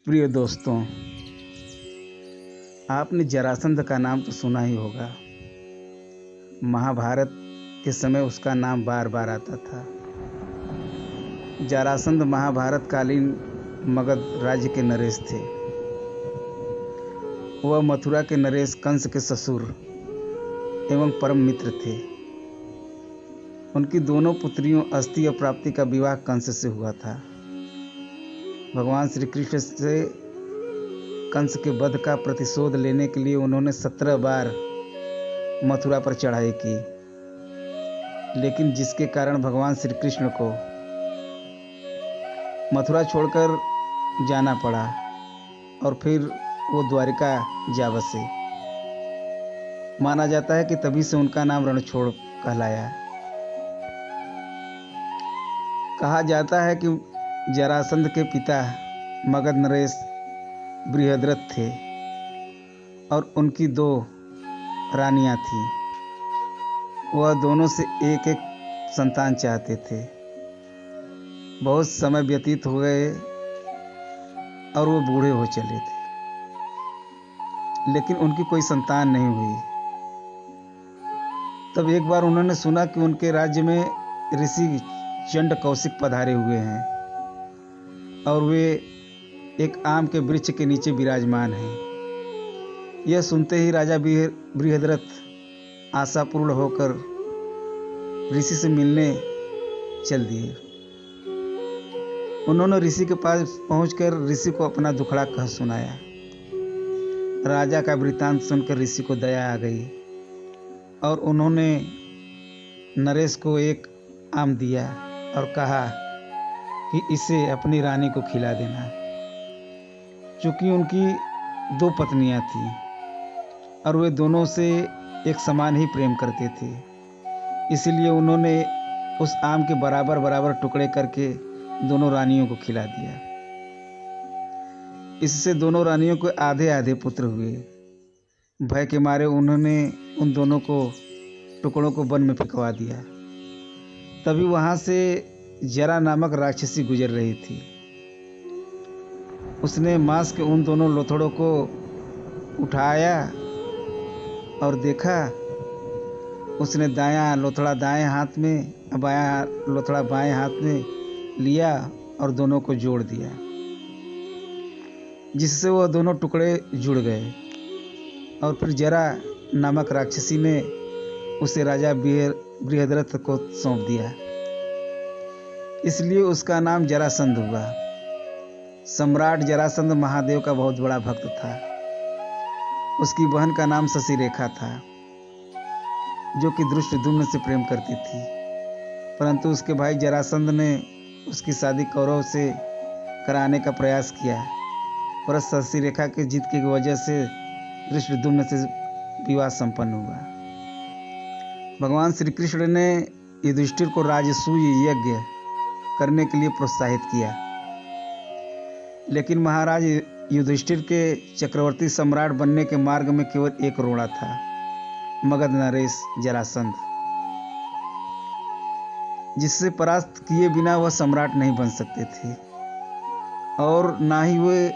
प्रिय दोस्तों, आपने जरासंध का नाम तो सुना ही होगा। महाभारत के समय उसका नाम बार बार आता था। जरासंध महाभारत कालीन मगध राज्य के नरेश थे। वह मथुरा के नरेश कंस के ससुर एवं परम मित्र थे। उनकी दोनों पुत्रियों अस्ति और प्राप्ति का विवाह कंस से हुआ था। भगवान श्री कृष्ण से कंस के वध का प्रतिशोध लेने के लिए उन्होंने 17 बार मथुरा पर चढ़ाई की, लेकिन जिसके कारण भगवान श्री कृष्ण को मथुरा छोड़कर जाना पड़ा और फिर वो द्वारिका जा बसे। माना जाता है कि तभी से उनका नाम रणछोड़ कहलाया। कहा जाता है कि जरासंध के पिता मगध नरेश बृहद्रथ थे और उनकी 2 रानियां थीं। वह दोनों से एक एक संतान चाहते थे। बहुत समय व्यतीत हो गए और वो बूढ़े हो चले थे, लेकिन उनकी कोई संतान नहीं हुई। तब एक बार उन्होंने सुना कि उनके राज्य में ऋषि चंड कौशिक पधारे हुए हैं और वे एक आम के वृक्ष के नीचे विराजमान हैं। यह सुनते ही राजा बृहद्रथ आशापूर्ण होकर ऋषि से मिलने चल दिए। उन्होंने ऋषि के पास पहुंचकर ऋषि को अपना दुखड़ा कह सुनाया। राजा का वृत्तांत सुनकर ऋषि को दया आ गई और उन्होंने नरेश को एक आम दिया और कहा कि इसे अपनी रानी को खिला देना। चूँकि उनकी 2 पत्नियां थीं और वे दोनों से एक समान ही प्रेम करते थे, इसलिए उन्होंने उस आम के बराबर बराबर टुकड़े करके दोनों रानियों को खिला दिया। इससे दोनों रानियों को आधे आधे पुत्र हुए। भय के मारे उन्होंने उन दोनों को टुकड़ों को वन में फेंकवा दिया। तभी वहाँ से जरा नामक राक्षसी गुजर रही थी। उसने मांस के उन दोनों लोथड़ों को उठाया और देखा। उसने दायां लोथड़ा दाएं हाथ में, बायां लोथड़ा बाएं हाथ में लिया और दोनों को जोड़ दिया, जिससे वह दोनों टुकड़े जुड़ गए। और फिर जरा नामक राक्षसी ने उसे राजा बृहद्रथ को सौंप दिया। इसलिए उसका नाम जरासंध हुआ। सम्राट जरासंध महादेव का बहुत बड़ा भक्त था। उसकी बहन का नाम शशिरेखा था, जो कि धृष्टद्युम्न से प्रेम करती थी, परंतु उसके भाई जरासंध ने उसकी शादी कौरव से कराने का प्रयास किया, पर शशिरेखा की जिद की वजह से धृष्टद्युम्न से विवाह संपन्न हुआ। भगवान श्री कृष्ण ने युधिष्ठिर को राजसूय यज्ञ करने के लिए प्रोत्साहित किया, लेकिन महाराज युधिष्ठिर के चक्रवर्ती सम्राट बनने के मार्ग में केवल एक रोड़ा था, मगध नरेश जरासंध, जिससे परास्त किए बिना वह सम्राट नहीं बन सकते थे और ना ही वे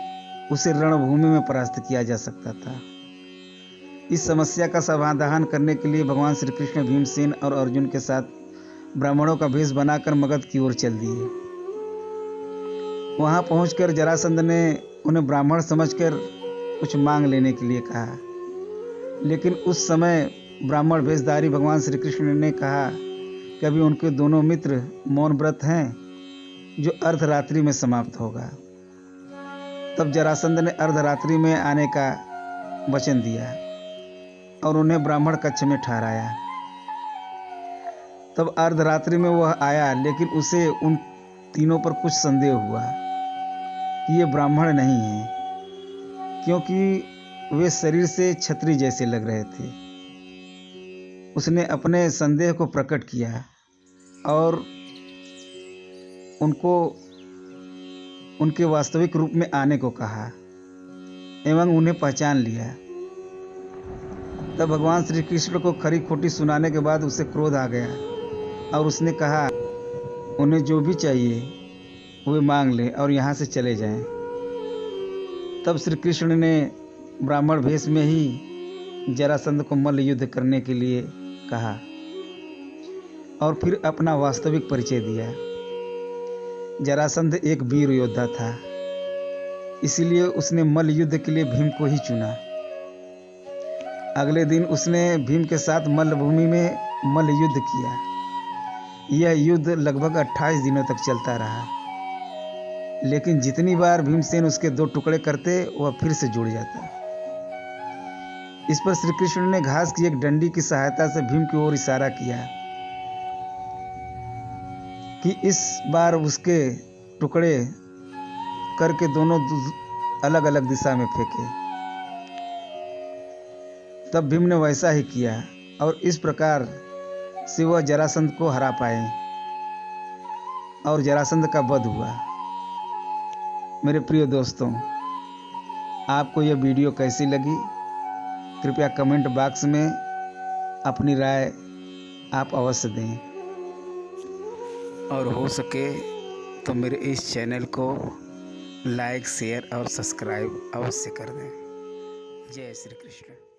उसे रणभूमि में परास्त किया जा सकता था। इस समस्या का समाधान करने के लिए भगवान श्री कृष्ण भीमसेन और अर्जुन के साथ ब्राह्मणों का भेष बनाकर मगध की ओर चल दिए। वहां पहुंचकर जरासंध ने उन्हें ब्राह्मण समझकर कुछ मांग लेने के लिए कहा, लेकिन उस समय ब्राह्मण भेषधारी भगवान श्री कृष्ण ने कहा कि अभी उनके दोनों मित्र मौन व्रत हैं, जो अर्धरात्रि में समाप्त होगा। तब जरासंध ने अर्धरात्रि में आने का वचन दिया और उन्हें ब्राह्मण कक्ष में ठहराया। तब अर्धरात्रि में वह आया, लेकिन उसे उन तीनों पर कुछ संदेह हुआ कि ये ब्राह्मण नहीं हैं, क्योंकि वे शरीर से क्षत्रिय जैसे लग रहे थे। उसने अपने संदेह को प्रकट किया और उनको उनके वास्तविक रूप में आने को कहा एवं उन्हें पहचान लिया। तब भगवान श्री कृष्ण को खरी खोटी सुनाने के बाद उसे क्रोध आ गया और उसने कहा, उन्हें जो भी चाहिए वे मांग लें और यहाँ से चले जाएं। तब श्री कृष्ण ने ब्राह्मण वेश में ही जरासंध को मल्ल युद्ध करने के लिए कहा और फिर अपना वास्तविक परिचय दिया। जरासंध एक वीर योद्धा था, इसीलिए उसने मल्ल युद्ध के लिए भीम को ही चुना। अगले दिन उसने भीम के साथ मल्लभूमि में मल्ल युद्ध किया। यह युद्ध लगभग 28 दिनों तक चलता रहा, लेकिन जितनी बार भीमसेन उसके 2 टुकड़े करते वह फिर से जुड़ जाता। इस पर श्री कृष्ण ने घास की एक डंडी की सहायता से भीम की ओर इशारा किया कि इस बार उसके टुकड़े करके दोनों अलग अलग दिशा में फेंके। तब भीम ने वैसा ही किया और इस प्रकार से वह जरासंध को हरा पाए और जरासंध का वध हुआ। मेरे प्रिय दोस्तों, आपको यह वीडियो कैसी लगी? कृपया कमेंट बॉक्स में अपनी राय आप अवश्य दें और हो सके तो मेरे इस चैनल को लाइक, शेयर और सब्सक्राइब अवश्य कर दें। जय श्री कृष्ण।